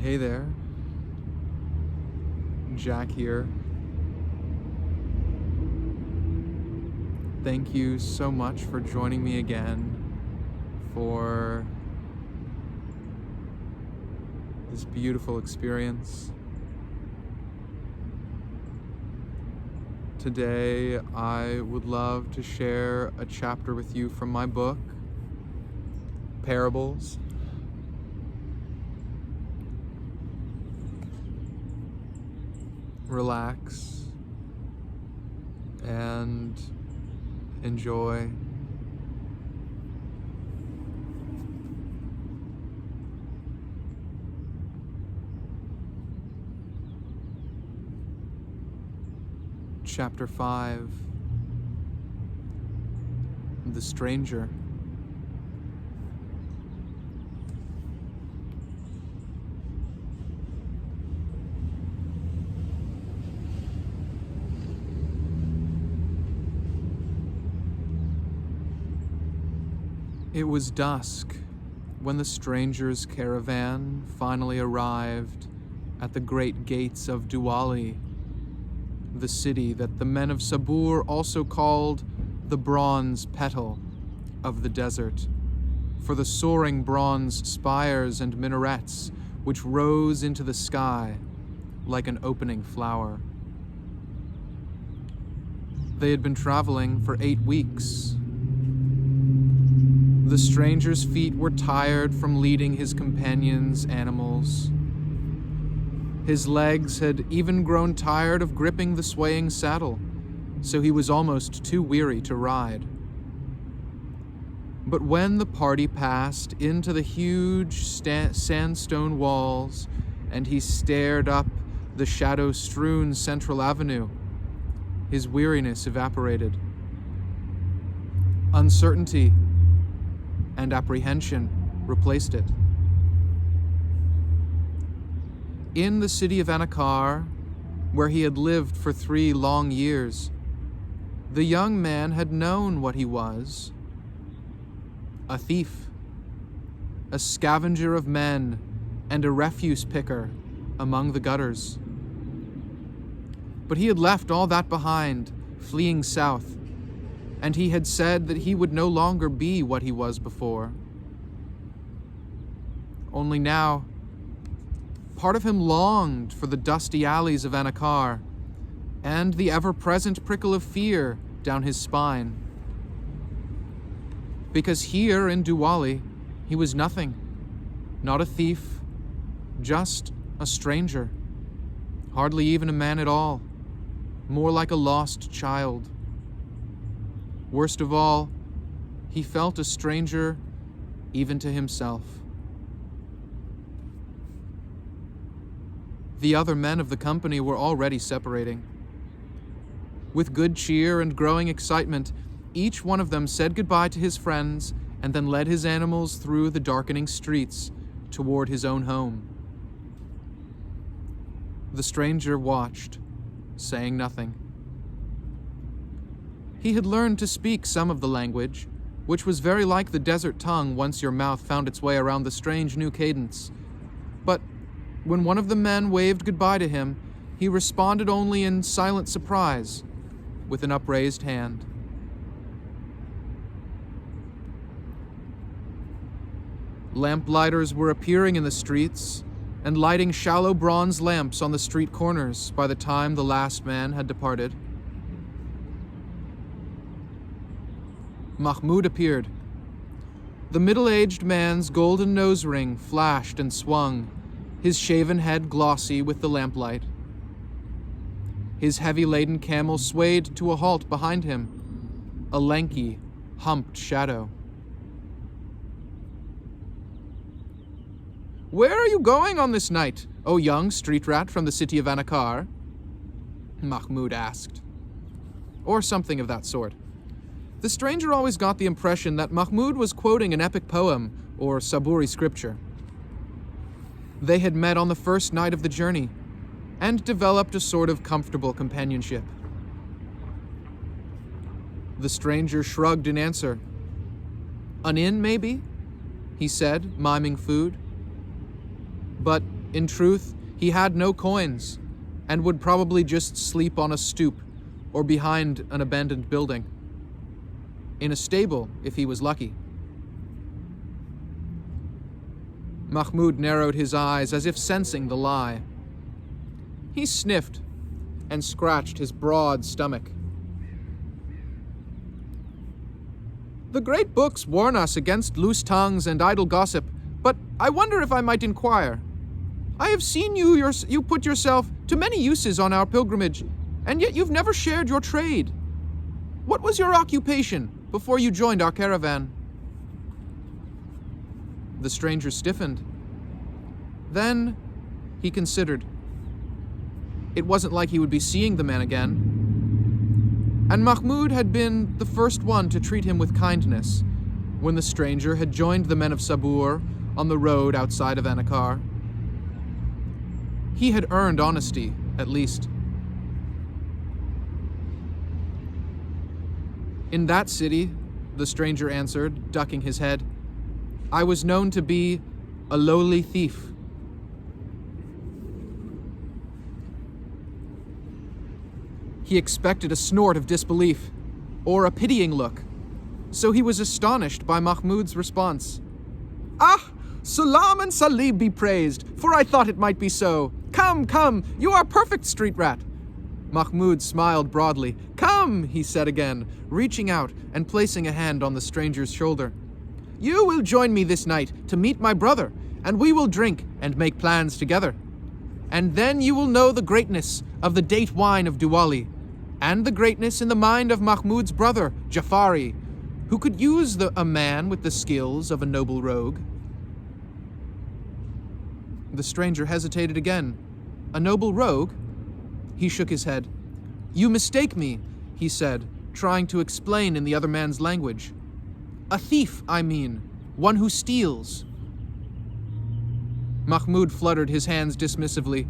Hey there, Jack here. Thank you so much for joining me again for this beautiful experience. Today, I would love to share a chapter with you from my book, Parables. Relax and enjoy. Chapter 5, The Stranger. It was dusk when the stranger's caravan finally arrived at the great gates of Duali, the city that the men of Sabur also called the bronze petal of the desert, for the soaring bronze spires and minarets which rose into the sky like an opening flower. They had been traveling for 8 weeks. The stranger's feet were tired from leading his companions' animals. His legs had even grown tired of gripping the swaying saddle, so he was almost too weary to ride. But when the party passed into the huge sandstone walls and he stared up the shadow-strewn central avenue, his weariness evaporated. Uncertainty and apprehension replaced it. In the city of Anakar, where he had lived for 3 long years, the young man had known what he was: a thief, a scavenger of men, and a refuse picker among the gutters. But he had left all that behind, fleeing south, and he had said that he would no longer be what he was before. Only now, part of him longed for the dusty alleys of Anakar and the ever-present prickle of fear down his spine. Because here in Duali, he was nothing, not a thief, just a stranger, hardly even a man at all, more like a lost child. Worst of all, he felt a stranger even to himself. The other men of the company were already separating. With good cheer and growing excitement, each one of them said goodbye to his friends and then led his animals through the darkening streets toward his own home. The stranger watched, saying nothing. He had learned to speak some of the language, which was very like the desert tongue once your mouth found its way around the strange new cadence. But when one of the men waved goodbye to him, he responded only in silent surprise, with an upraised hand. Lamplighters were appearing in the streets and lighting shallow bronze lamps on the street corners by the time the last man had departed. Mahmud appeared. The middle-aged man's golden nose ring flashed and swung, his shaven head glossy with the lamplight. His heavy-laden camel swayed to a halt behind him, a lanky, humped shadow. "Where are you going on this night, O young street rat from the city of Anakar?" Mahmud asked. Or something of that sort. The stranger always got the impression that Mahmud was quoting an epic poem or Saburi scripture. They had met on the first night of the journey and developed a sort of comfortable companionship. The stranger shrugged in answer. "An inn, maybe?" he said, miming food. But In truth, he had no coins, and would probably just sleep on a stoop or behind an abandoned building. In a stable, if he was lucky. Mahmud narrowed his eyes as if sensing the lie. He sniffed and scratched his broad stomach. The great books warn us against loose tongues and idle gossip, but I wonder if I might inquire. I have seen you put yourself to many uses on our pilgrimage, and yet you've never shared your trade. What was your occupation before you joined our caravan? The stranger stiffened. Then he considered. It wasn't like he would be seeing the man again. And Mahmud had been the first one to treat him with kindness when the stranger had joined the men of Sabur on the road outside of Anakar. He had earned honesty, at least. In that city, the stranger answered, ducking his head, I was known to be a lowly thief. He expected a snort of disbelief, or a pitying look, so he was astonished by Mahmud's response. Ah, Salam and Salib be praised, for I thought it might be so. Come, come, you are a perfect street rat. Mahmud smiled broadly. Come, he said again, reaching out and placing a hand on the stranger's shoulder. You will join me this night to meet my brother, and we will drink and make plans together. And then you will know the greatness of the date wine of Diwali, and the greatness in the mind of Mahmud's brother, Jafari, who could use a man with the skills of a noble rogue. The stranger hesitated again. A noble rogue? He shook his head. You mistake me, he said, trying to explain in the other man's language. A thief, I mean, one who steals. Mahmud fluttered his hands dismissively.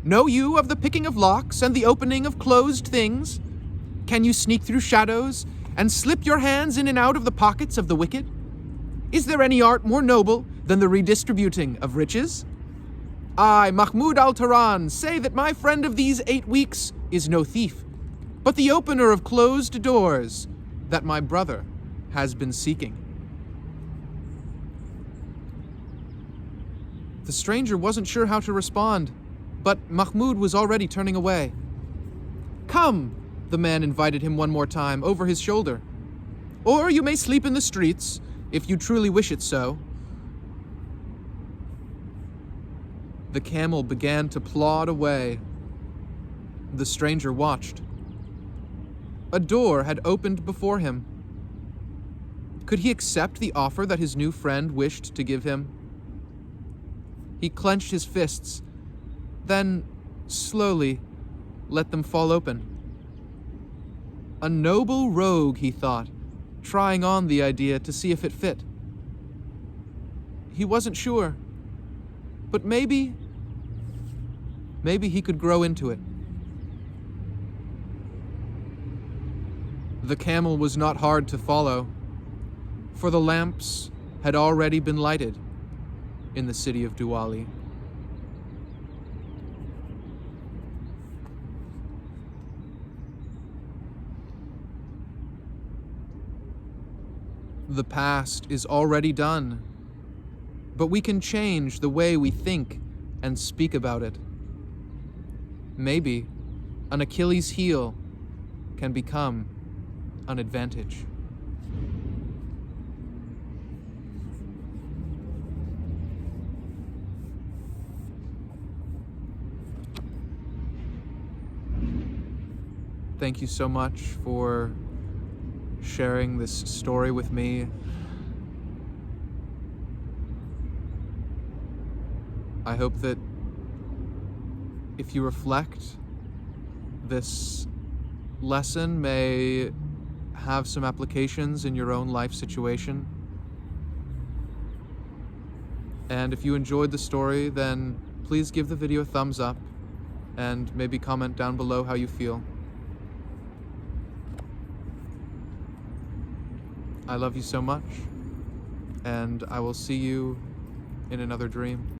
Know you of the picking of locks and the opening of closed things? Can you sneak through shadows and slip your hands in and out of the pockets of the wicked? Is there any art more noble than the redistributing of riches? I, Mahmud al-Taran, say that my friend of these 8 weeks is no thief, but the opener of closed doors that my brother has been seeking. The stranger wasn't sure how to respond, but Mahmud was already turning away. Come, the man invited him one more time, over his shoulder. Or you may sleep in the streets, if you truly wish it so. The camel began to plod away. The stranger watched. A door had opened before him. Could he accept the offer that his new friend wished to give him? He clenched his fists, then slowly let them fall open. A noble rogue, he thought, trying on the idea to see if it fit. He wasn't sure, but maybe he could grow into it. The camel was not hard to follow, for the lamps had already been lighted in the city of Diwali. The past is already done, but we can change the way we think and speak about it. Maybe an Achilles heel can become an advantage. Thank you so much for sharing this story with me. I hope that if you reflect, this lesson may have some applications in your own life situation. And if you enjoyed the story, then please give the video a thumbs up and maybe comment down below how you feel. I love you so much, and I will see you in another dream.